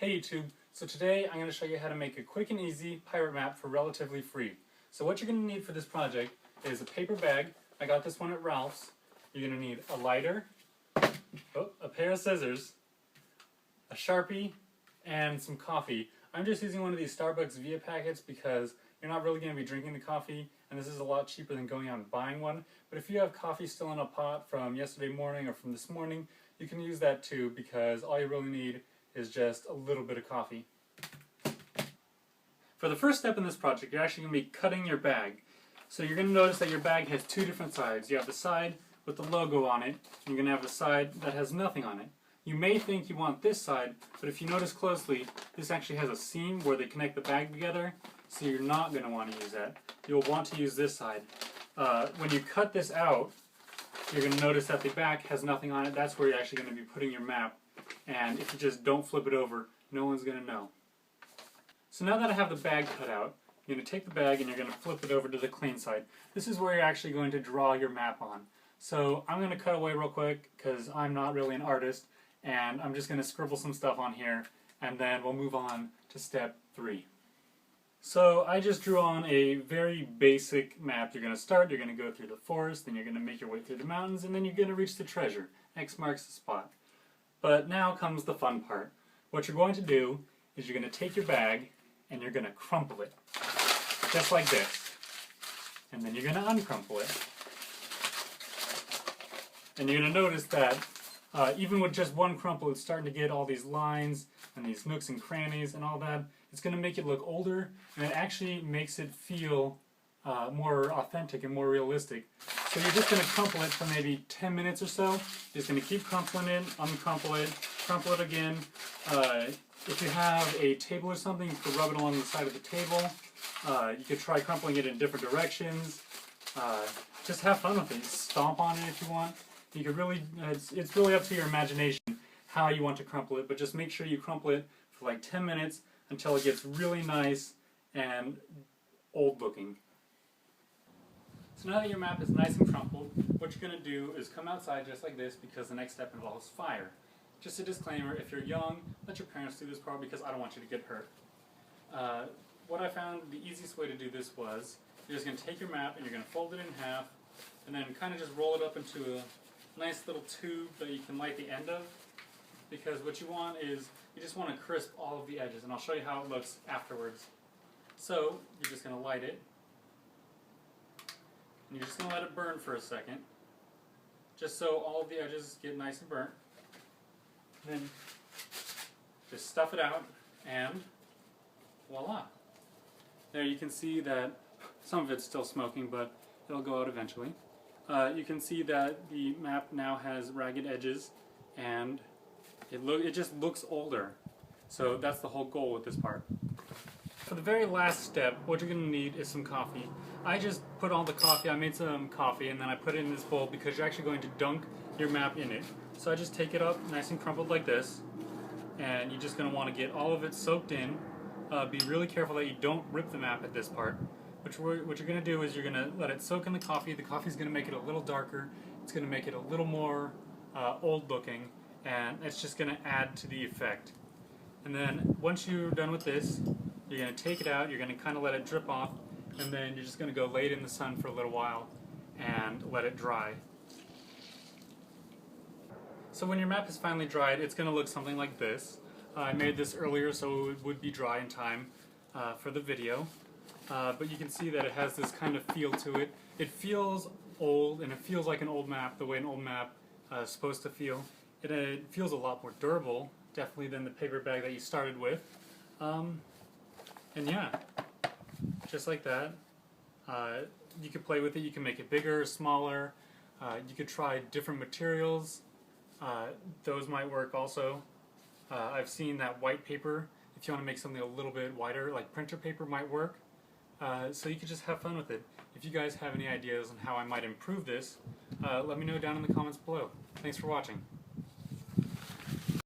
Hey YouTube, so today I'm going to show you how to make a quick and easy pirate map for relatively free. So what you're going to need for this project is a paper bag. I got this one at Ralph's. You're going to need a lighter, a pair of scissors, a Sharpie, and some coffee. I'm just using one of these Starbucks Via packets because you're not really going to be drinking the coffee, and this is a lot cheaper than going out and buying one. But if you have coffee still in a pot from yesterday morning or from this morning, you can use that too, because all you really need is just a little bit of coffee. For the first step in this project, you're actually going to be cutting your bag. So you're going to notice that your bag has two different sides. You have the side with the logo on it, and you're going to have the side that has nothing on it. You may think you want this side, but if you notice closely, this actually has a seam where they connect the bag together, so you're not going to want to use that. You'll want to use this side. When you cut this out, you're going to notice that the back has nothing on it. That's where you're actually going to be putting your map. And if you just don't flip it over, no one's going to know. So now that I have the bag cut out, you're going to take the bag and you're going to flip it over to the clean side. This is where you're actually going to draw your map on. So I'm going to cut away real quick because I'm not really an artist, and I'm just going to scribble some stuff on here, and then we'll move on to step 3. So I just drew on a very basic map. You're going to start, you're going to go through the forest, then you're going to make your way through the mountains, and then you're going to reach the treasure. X marks the spot. But now comes the fun part. What you're going to do is you're going to take your bag and you're going to crumple it. Just like this. And then you're going to uncrumple it. And you're going to notice that even with just one crumple, it's starting to get all these lines and these nooks and crannies and all that. It's going to make it look older, and it actually makes it feel more authentic and more realistic. So you're just going to crumple it for maybe 10 minutes or so. You're just going to keep crumpling it, uncrumple it, crumple it again. If you have a table or something, you could rub it along the side of the table. You could try crumpling it in different directions. Just have fun with it. Stomp on it if you want. You could really, it's really up to your imagination how you want to crumple it, but just make sure you crumple it for like 10 minutes until it gets really nice and old looking. So now that your map is nice and crumpled, what you're going to do is come outside just like this, because the next step involves fire. Just a disclaimer, if you're young, let your parents do this part because I don't want you to get hurt. What I found the easiest way to do this was, you're just going to take your map and you're going to fold it in half, and then kind of just roll it up into a nice little tube that you can light the end of, because what you want is, you just want to crisp all of the edges, and I'll show you how it looks afterwards. So, you're just going to light it, and you're just going to let it burn for a second, just so all of the edges get nice and burnt. And then just stuff it out, and voila. There you can see that some of it's still smoking, but it'll go out eventually. You can see that the map now has ragged edges, and it just looks older. So that's the whole goal with this part. For the very last step, what you're going to need is some coffee. I just put all the coffee, I made some coffee, and then I put it in this bowl because you're actually going to dunk your map in it. So I just take it up nice and crumpled like this, and you're just going to want to get all of it soaked in. Be really careful that you don't rip the map at this part. What you're going to do is you're going to let it soak in the coffee. The coffee is going to make it a little darker. It's going to make it a little more old looking, and it's just going to add to the effect. And then once you're done with this, you're going to take it out, you're going to kind of let it drip off, and then you're just going to go lay it in the sun for a little while and let it dry. So when your map is finally dried, it's going to look something like this. I made this earlier so it would be dry in time for the video. But you can see that it has this kind of feel to it. It feels old, and it feels like an old map, the way an old map is supposed to feel. It feels a lot more durable, definitely, than the paper bag that you started with. And yeah, just like that. You could play with it, you can make it bigger, smaller. You could try different materials. Those might work also. I've seen that white paper, if you want to make something a little bit wider, like printer paper might work. So you could just have fun with it. If you guys have any ideas on how I might improve this, let me know down in the comments below. Thanks for watching.